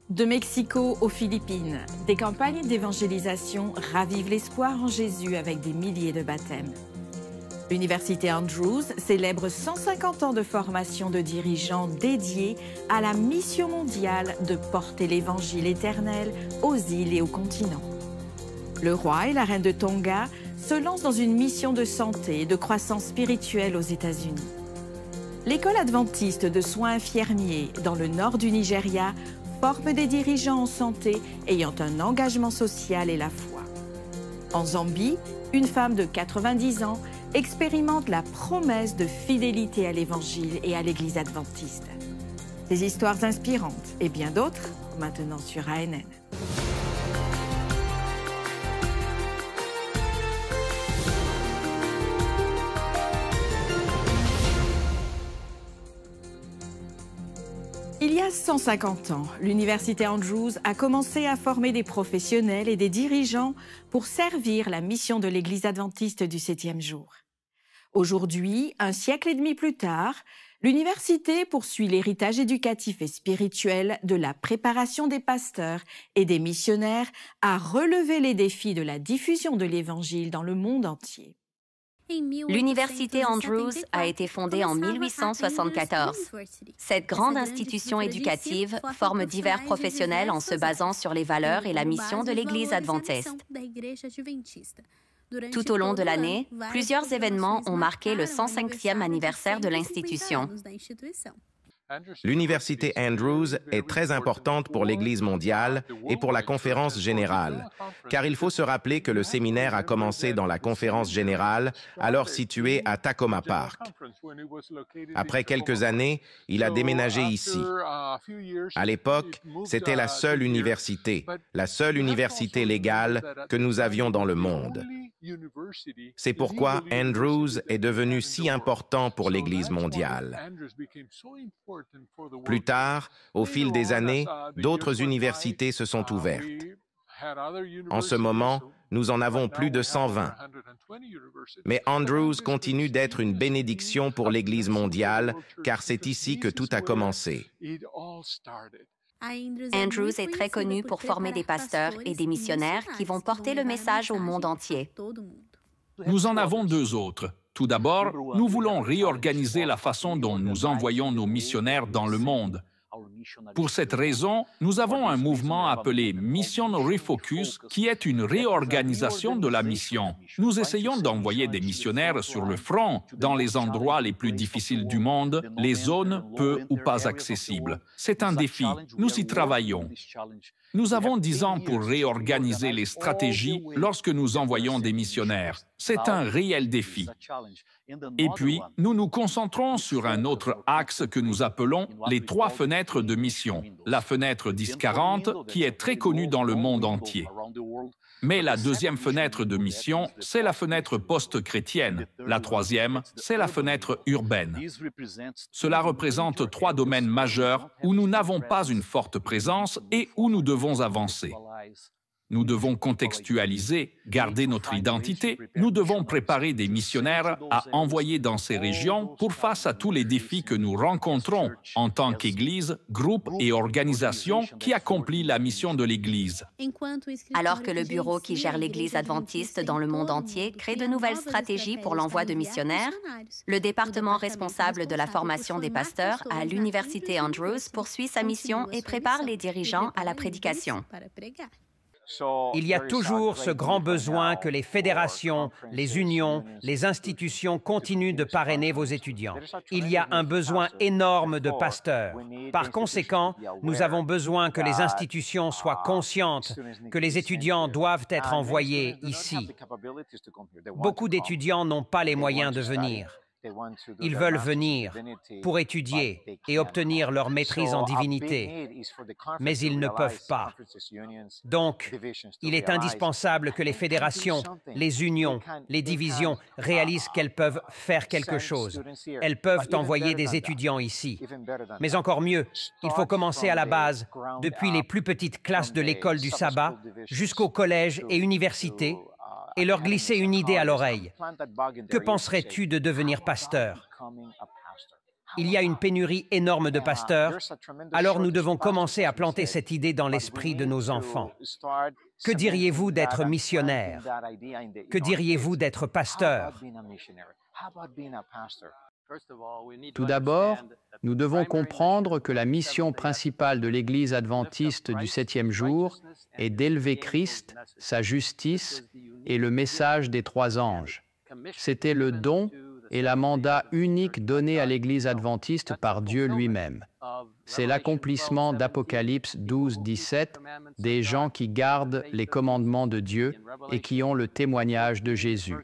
De Mexico aux Philippines, des campagnes d'évangélisation ravivent l'espoir en Jésus avec des milliers de baptêmes. L'Université Andrews célèbre 150 ans de formation de dirigeants dédiés à la mission mondiale de porter l'Évangile éternel aux îles et aux continents. Le roi et la reine de Tonga se lancent dans une mission de santé et de croissance spirituelle aux États-Unis. L'école adventiste de soins infirmiers dans le nord du Nigeria forme des dirigeants en santé ayant un engagement social et la foi. En Zambie, une femme de 90 ans expérimente la promesse de fidélité à l'Évangile et à l'Église adventiste. Des histoires inspirantes et bien d'autres, maintenant sur ANN. Il y a 150 ans, l'Université Andrews a commencé à former des professionnels et des dirigeants pour servir la mission de l'Église adventiste du 7e jour. Aujourd'hui, un siècle et demi plus tard, l'université poursuit l'héritage éducatif et spirituel de la préparation des pasteurs et des missionnaires à relever les défis de la diffusion de l'Évangile dans le monde entier. L'Université Andrews a été fondée en 1874. Cette grande institution éducative forme divers professionnels en se basant sur les valeurs et la mission de l'Église adventiste. Tout au long de l'année, plusieurs événements ont marqué le 105e anniversaire de l'institution. L'Université Andrews est très importante pour l'Église mondiale et pour la conférence générale, car il faut se rappeler que le séminaire a commencé dans la conférence générale, alors située à Takoma Park. Après quelques années, il a déménagé ici. À l'époque, c'était la seule université légale que nous avions dans le monde. C'est pourquoi Andrews est devenu si important pour l'Église mondiale. Plus tard, au fil des années, d'autres universités se sont ouvertes. En ce moment, nous en avons plus de 120. Mais Andrews continue d'être une bénédiction pour l'Église mondiale, car c'est ici que tout a commencé. Andrews est très connu pour former des pasteurs et des missionnaires qui vont porter le message au monde entier. Nous en avons deux autres. Tout d'abord, nous voulons réorganiser la façon dont nous envoyons nos missionnaires dans le monde. Pour cette raison, nous avons un mouvement appelé Mission Refocus, qui est une réorganisation de la mission. Nous essayons d'envoyer des missionnaires sur le front, dans les endroits les plus difficiles du monde, les zones peu ou pas accessibles. C'est un défi. Nous y travaillons. Nous avons 10 ans pour réorganiser les stratégies lorsque nous envoyons des missionnaires. C'est un réel défi. Et puis, nous nous concentrons sur un autre axe que nous appelons les 3 fenêtres de mission. La fenêtre 10-40, qui est très connue dans le monde entier. Mais la deuxième fenêtre de mission, c'est la fenêtre post-chrétienne. La troisième, c'est la fenêtre urbaine. Cela représente 3 domaines majeurs où nous n'avons pas une forte présence et où nous devons avancer. Nous devons contextualiser, garder notre identité. Nous devons préparer des missionnaires à envoyer dans ces régions pour face à tous les défis que nous rencontrons en tant qu'Église, groupe et organisation qui accomplit la mission de l'Église. Alors que le bureau qui gère l'Église adventiste dans le monde entier crée de nouvelles stratégies pour l'envoi de missionnaires, le département responsable de la formation des pasteurs à l'Université Andrews poursuit sa mission et prépare les dirigeants à la prédication. Il y a toujours ce grand besoin que les fédérations, les unions, les institutions continuent de parrainer vos étudiants. Il y a un besoin énorme de pasteurs. Par conséquent, nous avons besoin que les institutions soient conscientes que les étudiants doivent être envoyés ici. Beaucoup d'étudiants n'ont pas les moyens de venir. Ils veulent venir pour étudier et obtenir leur maîtrise en divinité, mais ils ne peuvent pas. Donc, il est indispensable que les fédérations, les unions, les divisions réalisent qu'elles peuvent faire quelque chose. Elles peuvent envoyer des étudiants ici. Mais encore mieux, il faut commencer à la base, depuis les plus petites classes de l'école du sabbat jusqu'au collège et université, et leur glisser une idée à l'oreille. Que penserais-tu de devenir pasteur? Il y a une pénurie énorme de pasteurs, alors nous devons commencer à planter cette idée dans l'esprit de nos enfants. Que diriez-vous d'être missionnaire? Que diriez-vous d'être pasteur? Tout d'abord, nous devons comprendre que la mission principale de l'Église adventiste du 7e jour est d'élever Christ, sa justice et le message des 3 anges. C'était le don et la mandat unique donné à l'Église adventiste par Dieu lui-même. C'est l'accomplissement d'Apocalypse 12, 17, des gens qui gardent les commandements de Dieu et qui ont le témoignage de Jésus.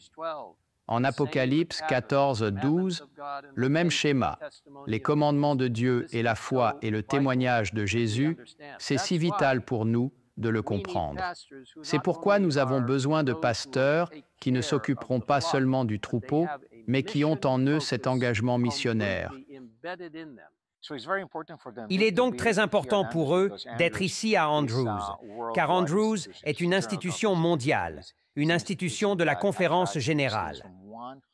En Apocalypse 14, 12, le même schéma, les commandements de Dieu et la foi et le témoignage de Jésus, c'est si vital pour nous de le comprendre. C'est pourquoi nous avons besoin de pasteurs qui ne s'occuperont pas seulement du troupeau, mais qui ont en eux cet engagement missionnaire. Il est donc très important pour eux d'être ici à Andrews, car Andrews est une institution mondiale, une institution de la conférence générale.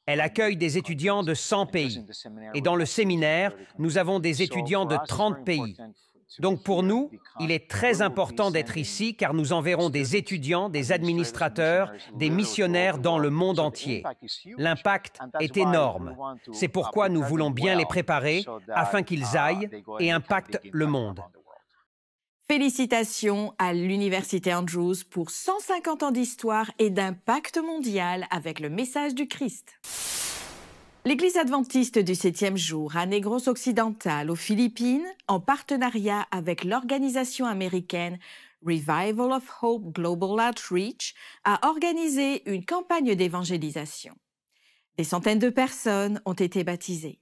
Elle accueille des étudiants de 100 pays. Et dans le séminaire, nous avons des étudiants de 30 pays. Donc pour nous, il est très important d'être ici car nous enverrons des étudiants, des administrateurs, des missionnaires dans le monde entier. L'impact est énorme. C'est pourquoi nous voulons bien les préparer afin qu'ils aillent et impactent le monde. Félicitations à l'Université Andrews pour 150 ans d'histoire et d'impact mondial avec le message du Christ. L'Église adventiste du 7e jour à Negros Occidental aux Philippines, en partenariat avec l'organisation américaine Revival of Hope Global Outreach, a organisé une campagne d'évangélisation. Des centaines de personnes ont été baptisées.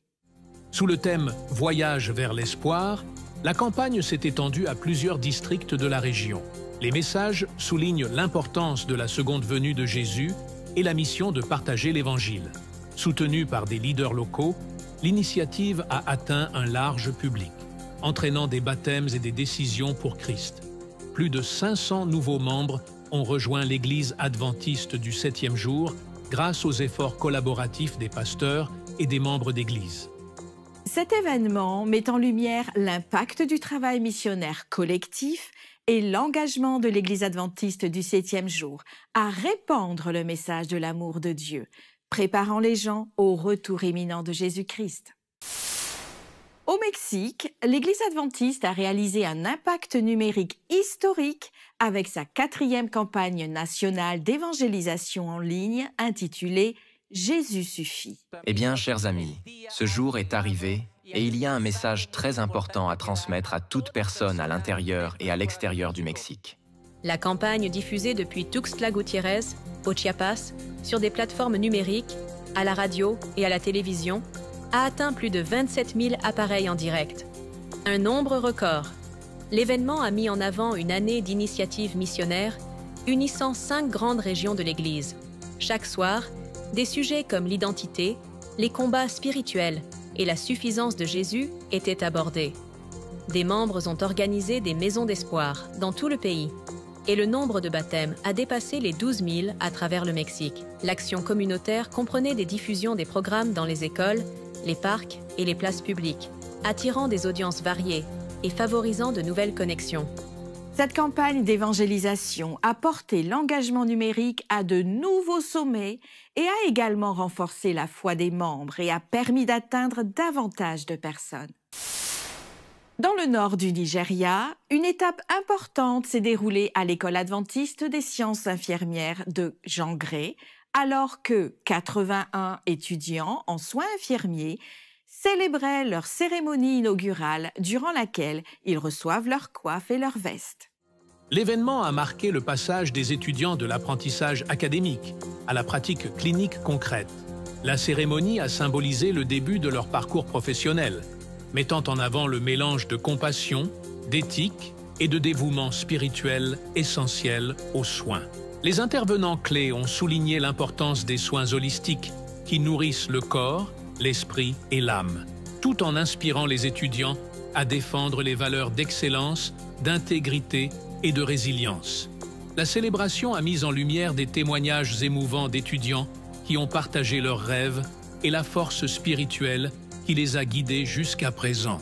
Sous le thème « Voyage vers l'espoir », la campagne s'est étendue à plusieurs districts de la région. Les messages soulignent l'importance de la seconde venue de Jésus et la mission de partager l'Évangile. Soutenue par des leaders locaux, l'initiative a atteint un large public, entraînant des baptêmes et des décisions pour Christ. Plus de 500 nouveaux membres ont rejoint l'Église adventiste du 7e jour grâce aux efforts collaboratifs des pasteurs et des membres d'Église. Cet événement met en lumière l'impact du travail missionnaire collectif et l'engagement de l'Église adventiste du 7e jour à répandre le message de l'amour de Dieu, préparant les gens au retour imminent de Jésus-Christ. Au Mexique, l'Église adventiste a réalisé un impact numérique historique avec sa 4e campagne nationale d'évangélisation en ligne intitulée « Jésus suffit ». Eh bien, chers amis, ce jour est arrivé et il y a un message très important à transmettre à toute personne à l'intérieur et à l'extérieur du Mexique. La campagne diffusée depuis Tuxtla Gutiérrez, au Chiapas, sur des plateformes numériques, à la radio et à la télévision, a atteint plus de 27 000 appareils en direct. Un nombre record. L'événement a mis en avant une année d'initiatives missionnaires unissant 5 grandes régions de l'Église. Chaque soir, des sujets comme l'identité, les combats spirituels et la suffisance de Jésus étaient abordés. Des membres ont organisé des maisons d'espoir dans tout le pays. Et le nombre de baptêmes a dépassé les 12 000 à travers le Mexique. L'action communautaire comprenait des diffusions des programmes dans les écoles, les parcs et les places publiques, attirant des audiences variées et favorisant de nouvelles connexions. Cette campagne d'évangélisation a porté l'engagement numérique à de nouveaux sommets et a également renforcé la foi des membres et a permis d'atteindre davantage de personnes. Dans le nord du Nigeria, une étape importante s'est déroulée à l'école adventiste des sciences infirmières de Jangré, alors que 81 étudiants en soins infirmiers célébraient leur cérémonie inaugurale durant laquelle ils reçoivent leur coiffe et leur veste. L'événement a marqué le passage des étudiants de l'apprentissage académique à la pratique clinique concrète. La cérémonie a symbolisé le début de leur parcours professionnel, mettant en avant le mélange de compassion, d'éthique et de dévouement spirituel essentiel aux soins. Les intervenants clés ont souligné l'importance des soins holistiques qui nourrissent le corps, l'esprit et l'âme, tout en inspirant les étudiants à défendre les valeurs d'excellence, d'intégrité et de résilience. La célébration a mis en lumière des témoignages émouvants d'étudiants qui ont partagé leurs rêves et la force spirituelle qui les a guidés jusqu'à présent.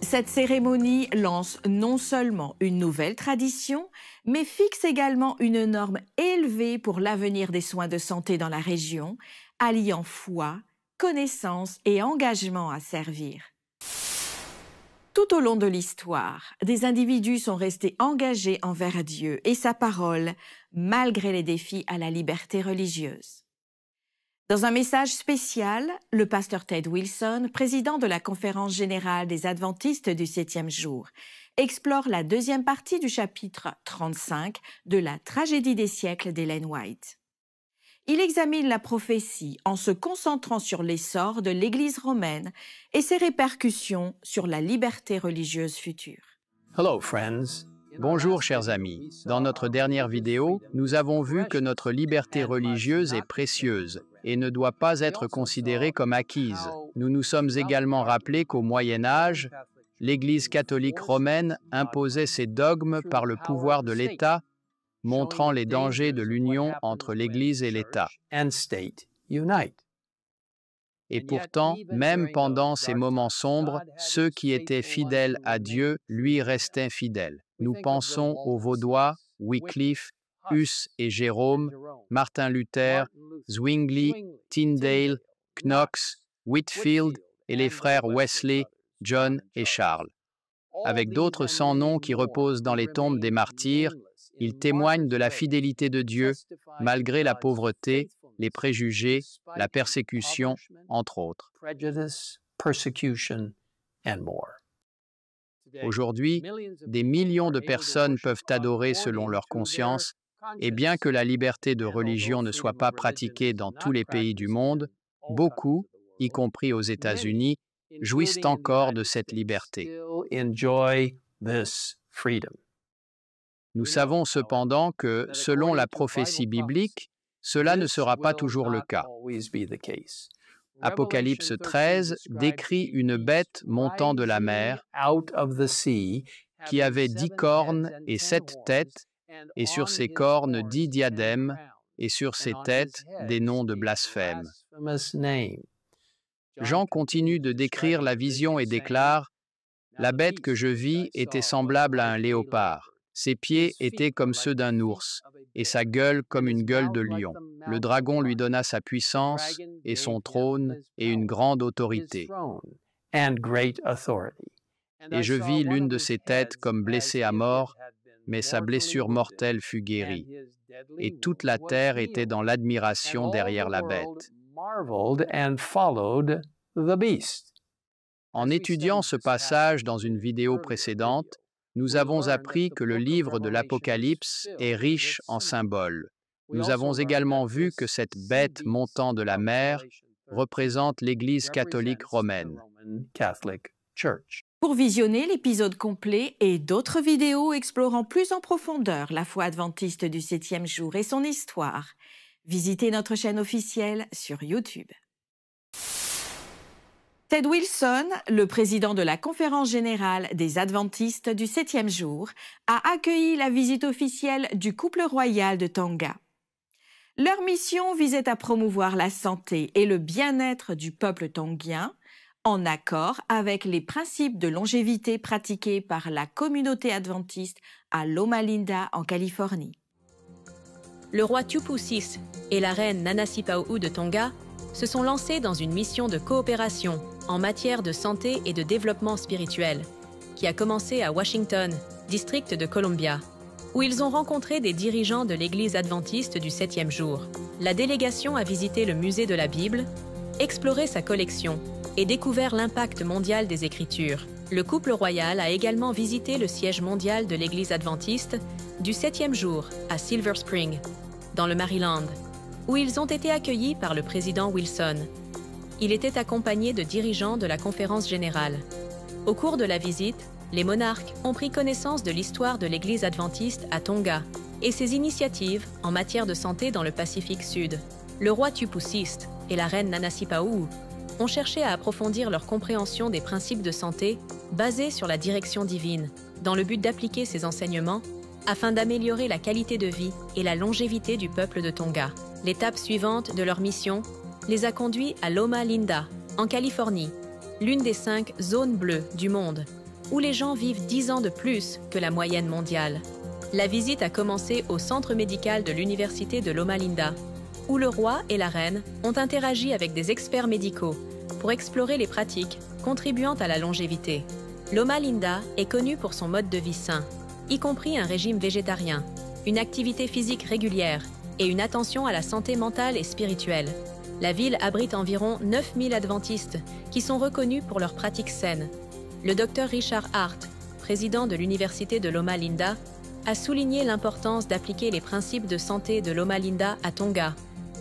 Cette cérémonie lance non seulement une nouvelle tradition, mais fixe également une norme élevée pour l'avenir des soins de santé dans la région, alliant foi, connaissance et engagement à servir. Tout au long de l'histoire, des individus sont restés engagés envers Dieu et sa parole, malgré les défis à la liberté religieuse. Dans un message spécial, le pasteur Ted Wilson, président de la Conférence générale des Adventistes du 7e jour, explore la deuxième partie du chapitre 35 de la tragédie des siècles d'Ellen White. Il examine la prophétie en se concentrant sur l'essor de l'Église romaine et ses répercussions sur la liberté religieuse future. Bonjour chers amis. Dans notre dernière vidéo, nous avons vu que notre liberté religieuse est précieuse et ne doit pas être considérée comme acquise. Nous nous sommes également rappelés qu'au Moyen Âge, l'Église catholique romaine imposait ses dogmes par le pouvoir de l'État, montrant les dangers de l'union entre l'Église et l'État. Et pourtant, même pendant ces moments sombres, ceux qui étaient fidèles à Dieu lui restaient fidèles. Nous pensons aux Vaudois, Wycliffe, Huss et Jérôme, Martin Luther, Zwingli, Tyndale, Knox, Whitefield et les frères Wesley, John et Charles. Avec d'autres sans nom qui reposent dans les tombes des martyrs, ils témoignent de la fidélité de Dieu, malgré la pauvreté, les préjugés, la persécution, entre autres. Aujourd'hui, des millions de personnes peuvent adorer selon leur conscience, et bien que la liberté de religion ne soit pas pratiquée dans tous les pays du monde, beaucoup, y compris aux États-Unis, jouissent encore de cette liberté. Nous savons cependant que, selon la prophétie biblique, cela ne sera pas toujours le cas. Apocalypse 13 décrit une bête montant de la mer qui avait 10 cornes et 7 têtes, et sur ses cornes 10 diadèmes, et sur ses têtes des noms de blasphème. Jean continue de décrire la vision et déclare « La bête que je vis était semblable à un léopard. Ses pieds étaient comme ceux d'un ours, et sa gueule comme une gueule de lion. Le dragon lui donna sa puissance, et son trône, et une grande autorité. Et je vis l'une de ses têtes comme blessée à mort, mais sa blessure mortelle fut guérie. Et toute la terre était dans l'admiration derrière la bête. » En étudiant ce passage dans une vidéo précédente, nous avons appris que le livre de l'Apocalypse est riche en symboles. Nous avons également vu que cette bête montant de la mer représente l'Église catholique romaine. Pour visionner l'épisode complet et d'autres vidéos explorant plus en profondeur la foi adventiste du 7e jour et son histoire, visitez notre chaîne officielle sur YouTube. Ted Wilson, le président de la Conférence générale des Adventistes du 7e jour, a accueilli la visite officielle du couple royal de Tonga. Leur mission visait à promouvoir la santé et le bien-être du peuple tongien, en accord avec les principes de longévité pratiqués par la communauté adventiste à Loma Linda, en Californie. Le roi Tupu VI et la reine Nanasipau'u de Tonga se sont lancés dans une mission de coopération en matière de santé et de développement spirituel, qui a commencé à Washington, district de Columbia, où ils ont rencontré des dirigeants de l'Église adventiste du 7e jour. La délégation a visité le musée de la Bible, exploré sa collection et découvert l'impact mondial des Écritures. Le couple royal a également visité le siège mondial de l'Église adventiste du 7e jour à Silver Spring, dans le Maryland, où ils ont été accueillis par le président Wilson. Il était accompagné de dirigeants de la Conférence générale. Au cours de la visite, les monarques ont pris connaissance de l'histoire de l'Église adventiste à Tonga et ses initiatives en matière de santé dans le Pacifique Sud. Le roi Tupu VI et la reine Nanasipau'u ont cherché à approfondir leur compréhension des principes de santé basés sur la direction divine, dans le but d'appliquer ces enseignements afin d'améliorer la qualité de vie et la longévité du peuple de Tonga. L'étape suivante de leur mission les a conduits à Loma Linda, en Californie, l'une des 5 zones bleues du monde, où les gens vivent 10 ans de plus que la moyenne mondiale. La visite a commencé au centre médical de l'université de Loma Linda, où le roi et la reine ont interagi avec des experts médicaux pour explorer les pratiques contribuant à la longévité. Loma Linda est connue pour son mode de vie sain, y compris un régime végétarien, une activité physique régulière et une attention à la santé mentale et spirituelle. La ville abrite environ 9000 adventistes qui sont reconnus pour leurs pratiques saines. Le docteur Richard Hart, président de l'université de Loma Linda, a souligné l'importance d'appliquer les principes de santé de Loma Linda à Tonga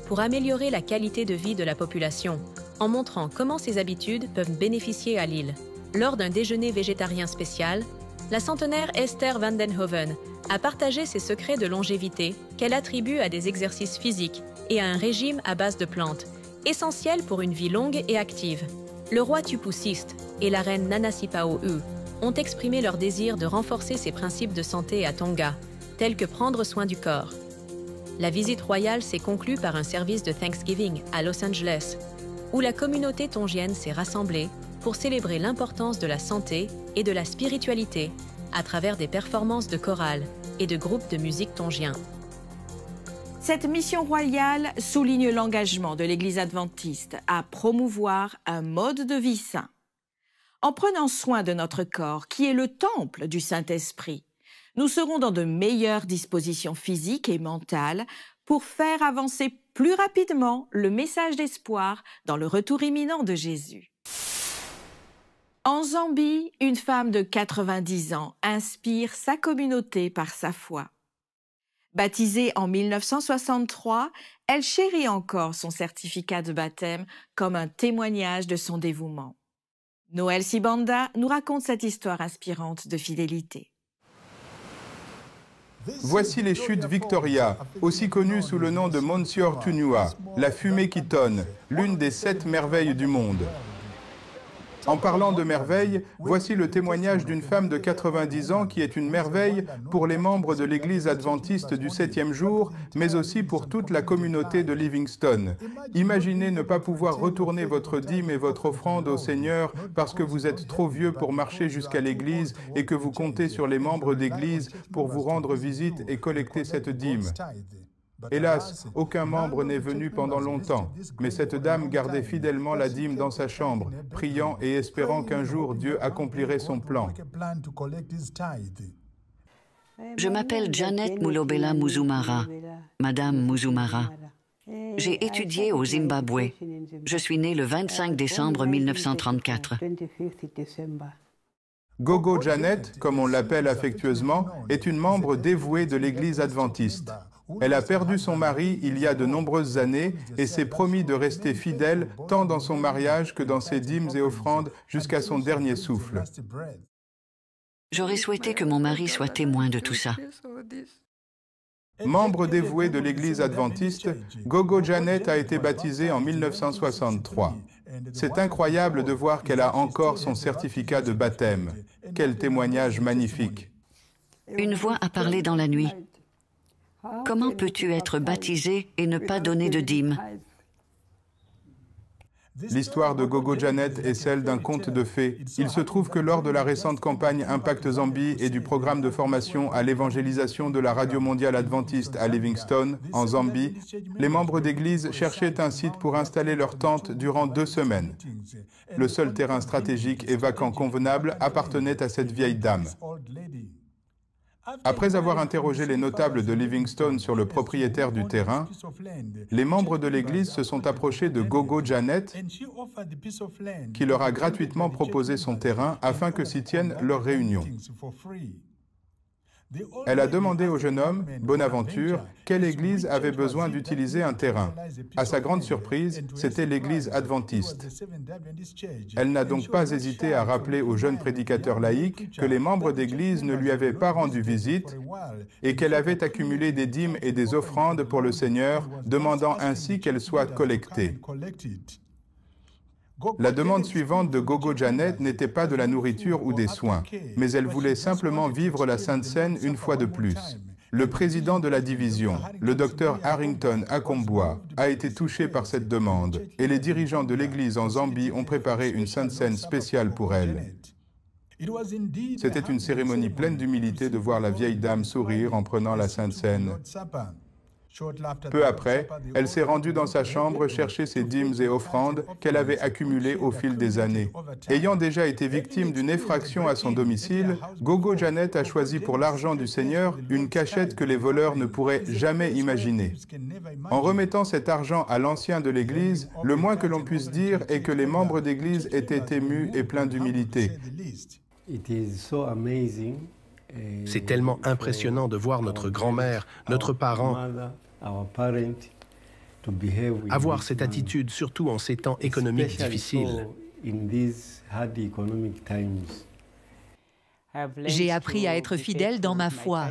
pour améliorer la qualité de vie de la population, en montrant comment ces habitudes peuvent bénéficier à l'île. Lors d'un déjeuner végétarien spécial, la centenaire Esther van den Hoven a partagé ses secrets de longévité qu'elle attribue à des exercices physiques et à un régime à base de plantes, essentiel pour une vie longue et active. Le roi Tupouciste et la reine Nanasipao-U ont exprimé leur désir de renforcer ces principes de santé à Tonga, tels que prendre soin du corps. La visite royale s'est conclue par un service de Thanksgiving à Los Angeles, où la communauté tongienne s'est rassemblée pour célébrer l'importance de la santé et de la spiritualité à travers des performances de chorale et de groupes de musique tongiens. Cette mission royale souligne l'engagement de l'Église adventiste à promouvoir un mode de vie sain. En prenant soin de notre corps, qui est le temple du Saint-Esprit, nous serons dans de meilleures dispositions physiques et mentales pour faire avancer plus rapidement le message d'espoir dans le retour imminent de Jésus. En Zambie, une femme de 90 ans inspire sa communauté par sa foi. Baptisée en 1963, elle chérit encore son certificat de baptême comme un témoignage de son dévouement. Noël Sibanda nous raconte cette histoire inspirante de fidélité. Voici les chutes Victoria, aussi connues sous le nom de Monsieur Tunua, la fumée qui tonne, l'une des 7 merveilles du monde. En parlant de merveille, voici le témoignage d'une femme de 90 ans qui est une merveille pour les membres de l'Église adventiste du 7e jour, mais aussi pour toute la communauté de Livingstone. Imaginez ne pas pouvoir retourner votre dîme et votre offrande au Seigneur parce que vous êtes trop vieux pour marcher jusqu'à l'Église et que vous comptez sur les membres d'Église pour vous rendre visite et collecter cette dîme. Hélas, aucun membre n'est venu pendant longtemps, mais cette dame gardait fidèlement la dîme dans sa chambre, priant et espérant qu'un jour Dieu accomplirait son plan. Je m'appelle Janet Mulobela Muzumara, Madame Muzumara. J'ai étudié au Zimbabwe. Je suis née le 25 décembre 1934. Gogo Janet, comme on l'appelle affectueusement, est une membre dévouée de l'Église adventiste. Elle a perdu son mari il y a de nombreuses années et s'est promis de rester fidèle tant dans son mariage que dans ses dîmes et offrandes jusqu'à son dernier souffle. J'aurais souhaité que mon mari soit témoin de tout ça. Membre dévouée de l'Église adventiste, Gogo Janet a été baptisée en 1963. C'est incroyable de voir qu'elle a encore son certificat de baptême. Quel témoignage magnifique! Une voix a parlé dans la nuit. Comment peux-tu être baptisé et ne pas donner de dîme? L'histoire de Gogo Janet est celle d'un conte de fées. Il se trouve que lors de la récente campagne Impact Zambie et du programme de formation à l'évangélisation de la Radio Mondiale Adventiste à Livingstone, en Zambie, les membres d'église cherchaient un site pour installer leur tente durant 2 semaines. Le seul terrain stratégique et vacant convenable appartenait à cette vieille dame. Après avoir interrogé les notables de Livingstone sur le propriétaire du terrain, les membres de l'Église se sont approchés de Gogo Janet, qui leur a gratuitement proposé son terrain afin que s'y tienne leur réunion. Elle a demandé au jeune homme, Bonaventure, quelle église avait besoin d'utiliser un terrain. À sa grande surprise, c'était l'église adventiste. Elle n'a donc pas hésité à rappeler au jeune prédicateur laïque que les membres d'église ne lui avaient pas rendu visite et qu'elle avait accumulé des dîmes et des offrandes pour le Seigneur, demandant ainsi qu'elles soient collectées. La demande suivante de Gogo Janet n'était pas de la nourriture ou des soins, mais elle voulait simplement vivre la Sainte Seine une fois de plus. Le président de la division, le docteur Harrington Akombua, a été touché par cette demande et les dirigeants de l'Église en Zambie ont préparé une sainte scène spéciale pour elle. C'était une cérémonie pleine d'humilité de voir la vieille dame sourire en prenant la sainte scène. Peu après, elle s'est rendue dans sa chambre chercher ses dîmes et offrandes qu'elle avait accumulées au fil des années. Ayant déjà été victime d'une effraction à son domicile, Gogo Janet a choisi pour l'argent du Seigneur une cachette que les voleurs ne pourraient jamais imaginer. En remettant cet argent à l'ancien de l'Église, le moins que l'on puisse dire est que les membres d'Église étaient émus et pleins d'humilité. C'est tellement impressionnant de voir notre grand-mère, notre parent, avoir cette attitude, surtout en ces temps économiques difficiles. J'ai appris à être fidèle dans ma foi.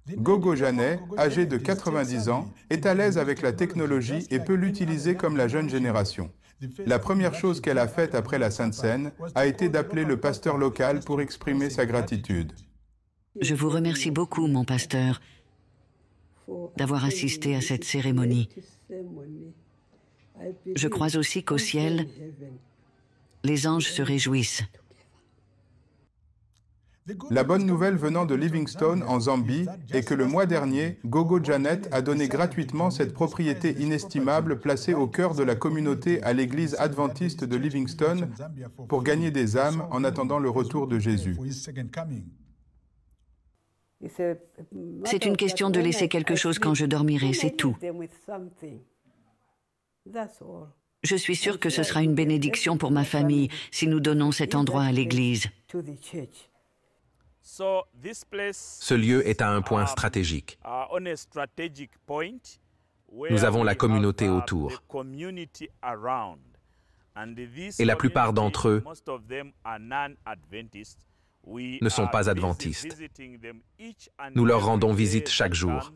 Gogo Janet, âgée de 90 ans, est à l'aise avec la technologie et peut l'utiliser comme la jeune génération. La première chose qu'elle a faite après la Sainte Seine a été d'appeler le pasteur local pour exprimer sa gratitude. Je vous remercie beaucoup, mon pasteur, d'avoir assisté à cette cérémonie. Je crois aussi qu'au ciel, les anges se réjouissent. La bonne nouvelle venant de Livingstone, en Zambie, est que le mois dernier, Gogo Janet a donné gratuitement cette propriété inestimable placée au cœur de la communauté à l'église adventiste de Livingstone pour gagner des âmes en attendant le retour de Jésus. C'est une question de laisser quelque chose quand je dormirai, c'est tout. Je suis sûre que ce sera une bénédiction pour ma famille si nous donnons cet endroit à l'église. Ce lieu est à un point stratégique. Nous avons la communauté autour. Et la plupart d'entre eux ne sont pas adventistes. Nous leur rendons visite chaque jour.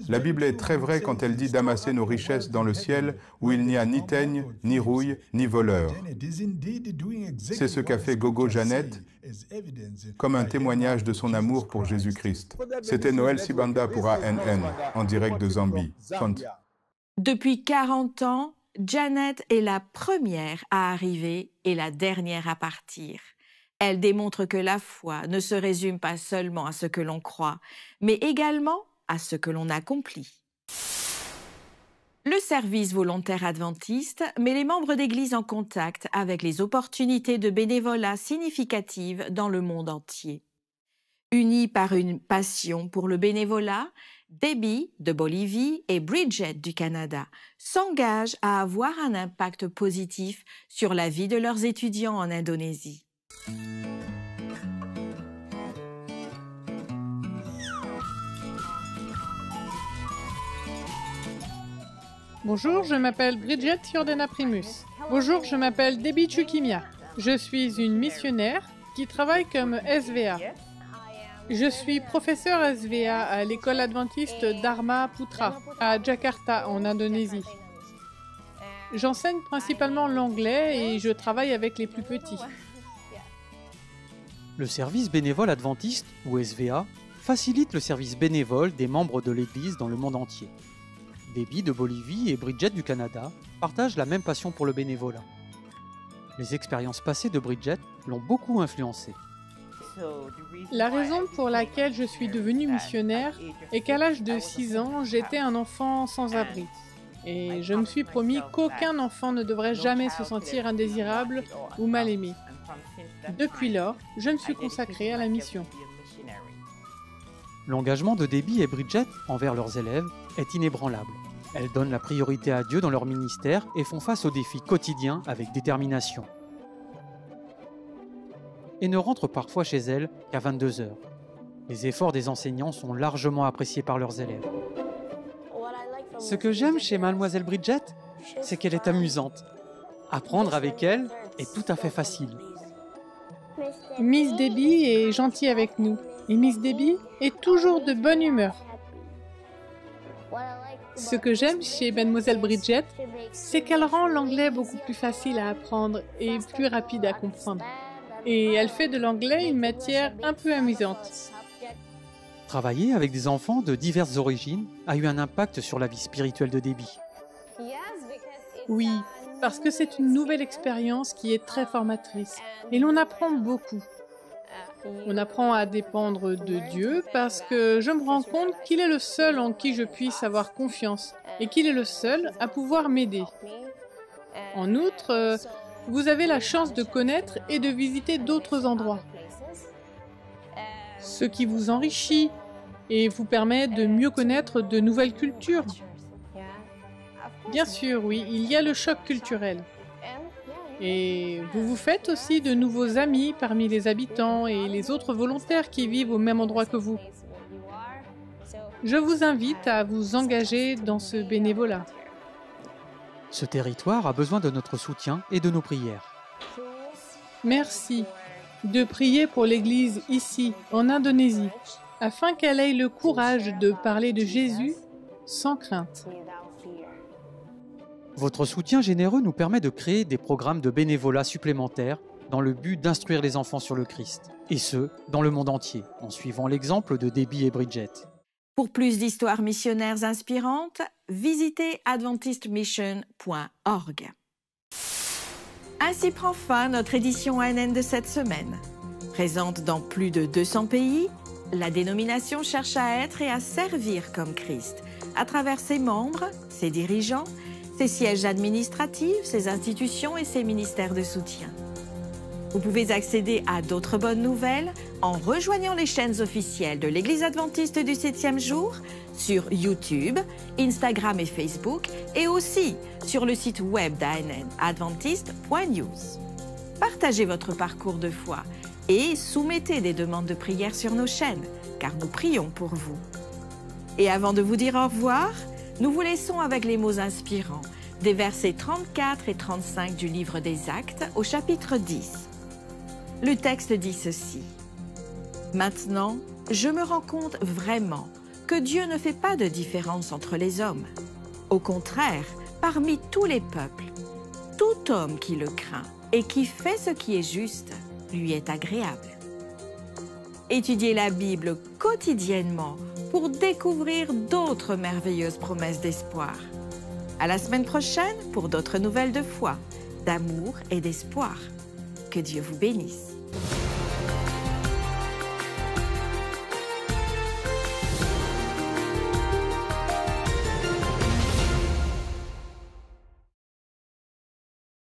La Bible est très vraie quand elle dit d'amasser nos richesses dans le ciel où il n'y a ni teigne, ni rouille, ni voleur. C'est ce qu'a fait Gogo Janet comme un témoignage de son amour pour Jésus-Christ. C'était Noël Sibanda pour ANN, en direct de Zambie. Depuis 40 ans, Janet est la première à arriver et la dernière à partir. Elle démontre que la foi ne se résume pas seulement à ce que l'on croit, mais également à ce que l'on accomplit. Le service volontaire adventiste met les membres d'Église en contact avec les opportunités de bénévolat significatives dans le monde entier. Unis par une passion pour le bénévolat, Debbie de Bolivie et Bridget du Canada s'engagent à avoir un impact positif sur la vie de leurs étudiants en Indonésie. Bonjour, je m'appelle Bridget Jordana Primus. Bonjour, je m'appelle Debbie Chukimia. Je suis une missionnaire qui travaille comme SVA. Je suis professeure SVA à l'école adventiste Dharma Putra à Jakarta, en Indonésie. J'enseigne principalement l'anglais et je travaille avec les plus petits. Le service bénévole adventiste, ou SVA, facilite le service bénévole des membres de l'Église dans le monde entier. Debbie de Bolivie et Bridget du Canada partagent la même passion pour le bénévolat. Les expériences passées de Bridget l'ont beaucoup influencée. La raison pour laquelle je suis devenue missionnaire est qu'à l'âge de 6 ans, j'étais un enfant sans abri. Et je me suis promis qu'aucun enfant ne devrait jamais se sentir indésirable ou mal aimé. Depuis lors, je me suis consacrée à la mission. L'engagement de Debbie et Bridget envers leurs élèves est inébranlable. Elles donnent la priorité à Dieu dans leur ministère et font face aux défis quotidiens avec détermination. Et ne rentrent parfois chez elles qu'à 22 heures. Les efforts des enseignants sont largement appréciés par leurs élèves. Ce que j'aime chez Mademoiselle Bridget, c'est qu'elle est amusante. Apprendre avec elle est tout à fait facile. Miss Debbie est gentille avec nous. Et Miss Debbie est toujours de bonne humeur. Ce que j'aime chez Mademoiselle Bridget, c'est qu'elle rend l'anglais beaucoup plus facile à apprendre et plus rapide à comprendre. Et elle fait de l'anglais une matière un peu amusante. Travailler avec des enfants de diverses origines a eu un impact sur la vie spirituelle de Debbie. Oui, parce que c'est une nouvelle expérience qui est très formatrice et l'on apprend beaucoup. On apprend à dépendre de Dieu parce que je me rends compte qu'il est le seul en qui je puisse avoir confiance et qu'il est le seul à pouvoir m'aider. En outre, vous avez la chance de connaître et de visiter d'autres endroits, ce qui vous enrichit et vous permet de mieux connaître de nouvelles cultures. Bien sûr, oui, il y a le choc culturel. Et vous vous faites aussi de nouveaux amis parmi les habitants et les autres volontaires qui vivent au même endroit que vous. Je vous invite à vous engager dans ce bénévolat. Ce territoire a besoin de notre soutien et de nos prières. Merci de prier pour l'Église ici, en Indonésie, afin qu'elle ait le courage de parler de Jésus sans crainte. Votre soutien généreux nous permet de créer des programmes de bénévolat supplémentaires dans le but d'instruire les enfants sur le Christ, et ce, dans le monde entier, en suivant l'exemple de Debbie et Bridget. Pour plus d'histoires missionnaires inspirantes, visitez adventistmission.org. Ainsi prend fin notre édition ANN de cette semaine. Présente dans plus de 200 pays, la dénomination cherche à être et à servir comme Christ, à travers ses membres, ses dirigeants, ses sièges administratifs, ses institutions et ses ministères de soutien. Vous pouvez accéder à d'autres bonnes nouvelles en rejoignant les chaînes officielles de l'Église adventiste du 7e jour sur YouTube, Instagram et Facebook, et aussi sur le site web d'ANN, adventiste.news. Partagez votre parcours de foi et soumettez des demandes de prière sur nos chaînes, car nous prions pour vous. Et avant de vous dire au revoir, nous vous laissons avec les mots inspirants des versets 34 et 35 du livre des Actes au chapitre 10. Le texte dit ceci. « Maintenant, je me rends compte vraiment que Dieu ne fait pas de différence entre les hommes. Au contraire, parmi tous les peuples, tout homme qui le craint et qui fait ce qui est juste lui est agréable. » Étudiez la Bible quotidiennement pour découvrir d'autres merveilleuses promesses d'espoir. À la semaine prochaine pour d'autres nouvelles de foi, d'amour et d'espoir. Que Dieu vous bénisse.